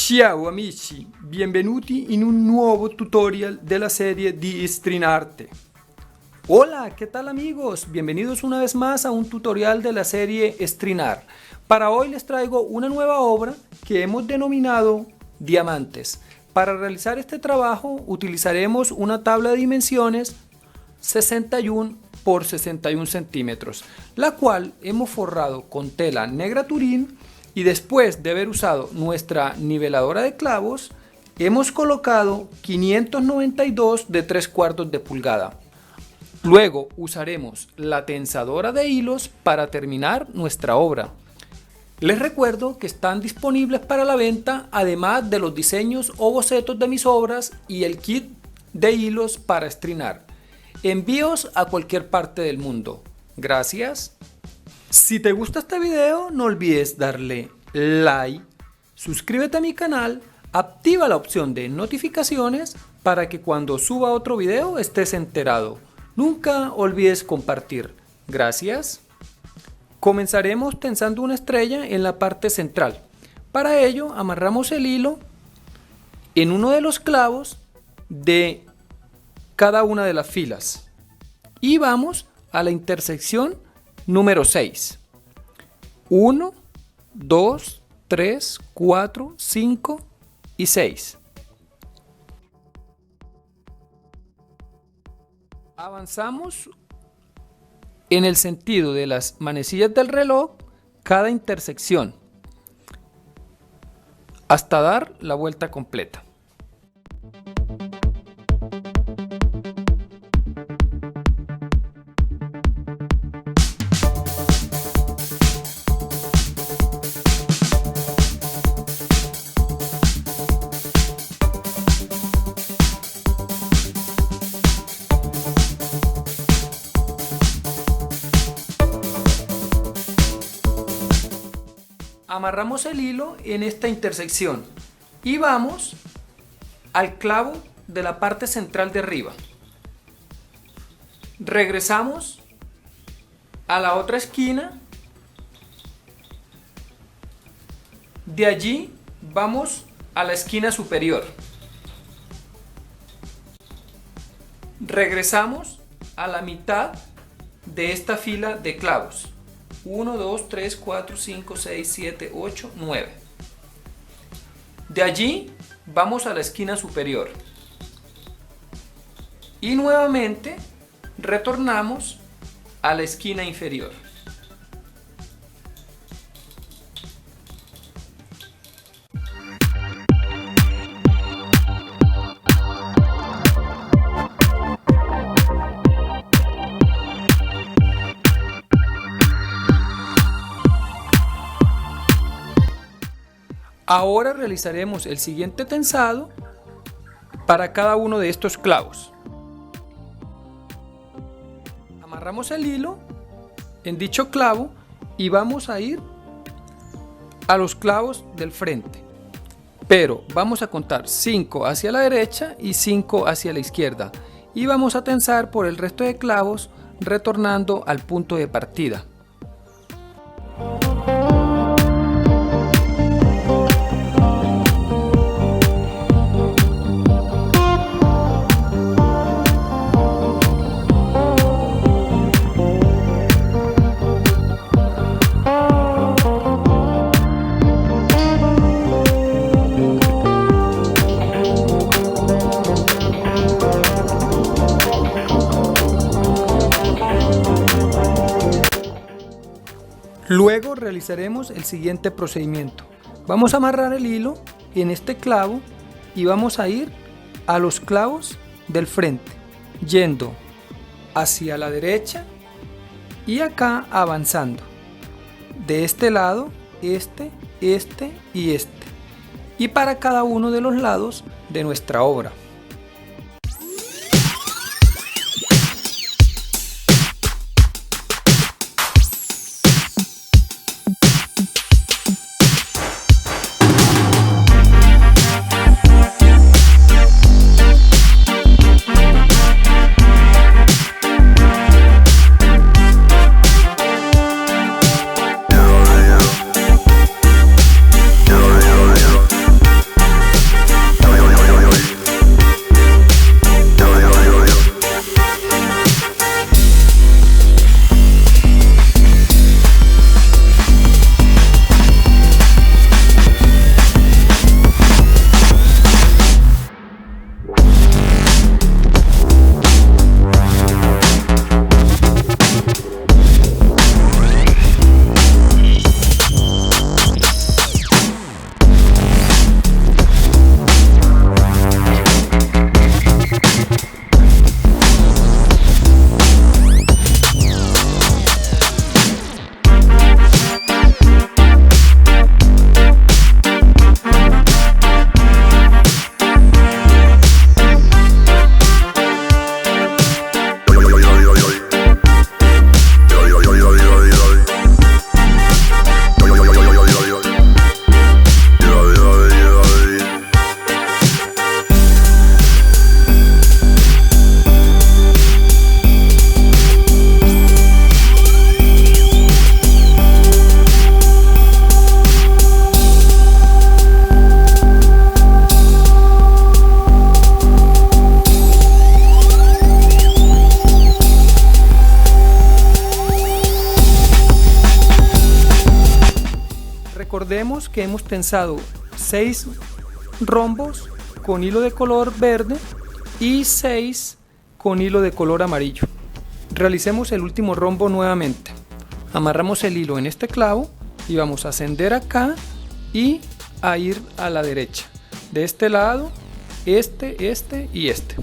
Ciao amici, benvenuti in un nuovo tutorial de la serie di Strinarte. Hola, ¿qué tal amigos? Bienvenidos una vez más a un tutorial de la serie Strinar. Para hoy les traigo una nueva obra que hemos denominado Diamantes. Para realizar este trabajo utilizaremos una tabla de dimensiones 61 por 61 centímetros, la cual hemos forrado con tela negra turín. Y después de haber usado nuestra niveladora de clavos, hemos colocado 592 de 3/4 de pulgada. Luego usaremos la tensadora de hilos para terminar nuestra obra. Les recuerdo que están disponibles para la venta, además de los diseños o bocetos de mis obras y el kit de hilos para estrinar. Envíos a cualquier parte del mundo. Gracias. Si te gusta este video, no olvides darle like, suscríbete a mi canal, activa la opción de notificaciones para que cuando suba otro video estés enterado. Nunca olvides compartir. Gracias. Comenzaremos tensando una estrella en la parte central. Para ello, amarramos el hilo en uno de los clavos de cada una de las filas y vamos a la intersección número 6. 1, 2, 3, 4, 5 y 6. Avanzamos en el sentido de las manecillas del reloj cada intersección hasta dar la vuelta completa. Amarramos el hilo en esta intersección y vamos al clavo de la parte central de arriba. Regresamos a la otra esquina. De allí vamos a la esquina superior. Regresamos a la mitad de esta fila de clavos. 1, 2, 3, 4, 5, 6, 7, 8, 9. De allí vamos a la esquina superior. Y nuevamente retornamos a la esquina inferior. Ahora realizaremos el siguiente tensado para cada uno de estos clavos. Amarramos el hilo en dicho clavo y vamos a ir a los clavos del frente. Pero vamos a contar 5 hacia la derecha y 5 hacia la izquierda. Y vamos a tensar por el resto de clavos retornando al punto de partida. Luego realizaremos el siguiente procedimiento. Vamos a amarrar el hilo en este clavo y vamos a ir a los clavos del frente, yendo hacia la derecha y acá avanzando. De este lado, este y este. Y para cada uno de los lados de nuestra obra. Recordemos que hemos tensado 6 rombos con hilo de color verde y 6 con hilo de color amarillo. Realicemos el último rombo nuevamente. Amarramos el hilo en este clavo y vamos a ascender acá y a ir a la derecha. De este lado, este y este.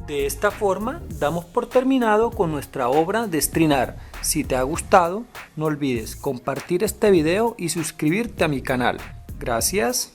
De esta forma damos por terminado con nuestra obra de estrinar. Si te ha gustado, no olvides compartir este video y suscribirte a mi canal. Gracias.